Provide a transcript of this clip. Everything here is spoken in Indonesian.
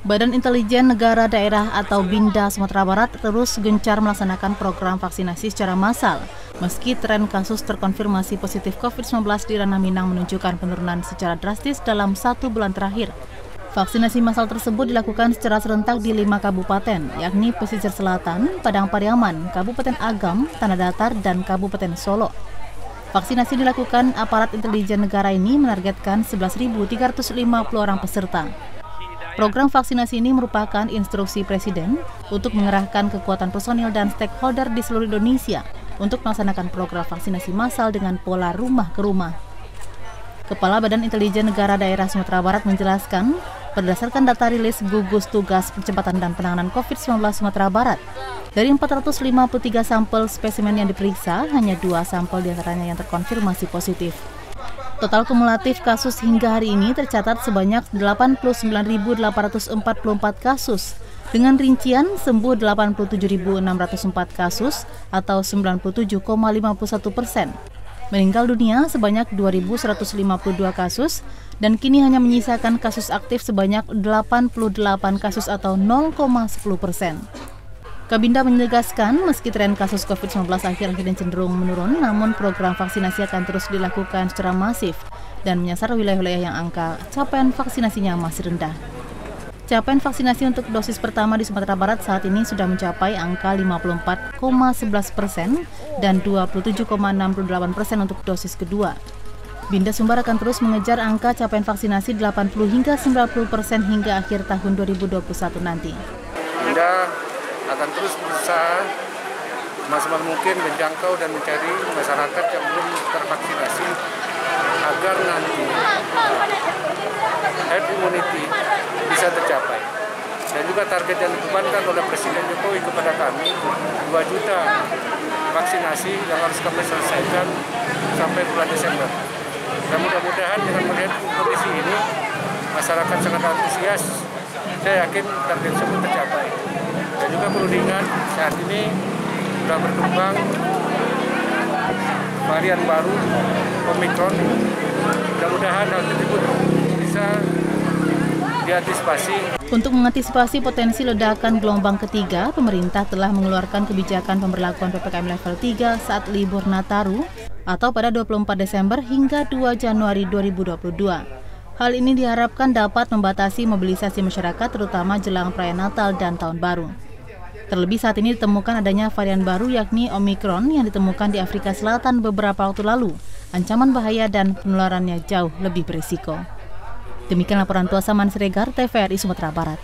Badan Intelijen Negara Daerah atau BINDA Sumatera Barat terus gencar melaksanakan program vaksinasi secara massal. Meski tren kasus terkonfirmasi positif COVID-19 di Ranah Minang menunjukkan penurunan secara drastis dalam 1 bulan terakhir. Vaksinasi massal tersebut dilakukan secara serentak di 5 kabupaten, yakni Pesisir Selatan, Padang Pariaman, Kabupaten Agam, Tanah Datar, dan Kabupaten Solo. Vaksinasi dilakukan aparat intelijen negara ini menargetkan 11.350 orang peserta. Program vaksinasi ini merupakan instruksi Presiden untuk mengerahkan kekuatan personil dan stakeholder di seluruh Indonesia untuk melaksanakan program vaksinasi massal dengan pola rumah ke rumah. Kepala Badan Intelijen Negara Daerah Sumatera Barat menjelaskan, berdasarkan data rilis Gugus Tugas Percepatan dan Penanganan COVID-19 Sumatera Barat, dari 453 sampel spesimen yang diperiksa, hanya 2 sampel diantaranya yang terkonfirmasi positif. Total kumulatif kasus hingga hari ini tercatat sebanyak 89.844 kasus, dengan rincian sembuh 87.604 kasus atau 97,51%. Meninggal dunia sebanyak 2.152 kasus, dan kini hanya menyisakan kasus aktif sebanyak 88 kasus atau 0,10%. Kabinda menegaskan, meski tren kasus COVID-19 akhir-akhir ini cenderung menurun, namun program vaksinasi akan terus dilakukan secara masif dan menyasar wilayah-wilayah yang angka capaian vaksinasinya masih rendah. Capaian vaksinasi untuk dosis pertama di Sumatera Barat saat ini sudah mencapai angka 54,11% dan 27,68% untuk dosis kedua. Binda Sumbar akan terus mengejar angka capaian vaksinasi 80 hingga 90% hingga akhir tahun 2021 nanti. Binda akan terus berusaha semaksimal mungkin menjangkau dan mencari masyarakat yang belum tervaksinasi agar nanti herd immunity bisa tercapai. Dan juga target yang dibebankan oleh Presiden Jokowi kepada kami 2 juta vaksinasi yang harus kami selesaikan sampai bulan Desember. Dan mudah-mudahan dengan melihat kondisi ini masyarakat sangat antusias, saya yakin target tersebut tercapai. Dan juga perlu diingat, saat ini sudah berkembang varian baru, Omicron. Mudah-mudahan hal tersebut bisa diantisipasi. Untuk mengantisipasi potensi ledakan gelombang ketiga, pemerintah telah mengeluarkan kebijakan pemberlakuan PPKM level 3 saat libur Nataru atau pada 24 Desember hingga 2 Januari 2022. Hal ini diharapkan dapat membatasi mobilisasi masyarakat terutama jelang perayaan Natal dan Tahun Baru. Terlebih saat ini ditemukan adanya varian baru yakni Omicron yang ditemukan di Afrika Selatan beberapa waktu lalu. Ancaman bahaya dan penularannya jauh lebih berisiko. Demikian laporan Tuasaman Siregar, TVRI Sumatera Barat.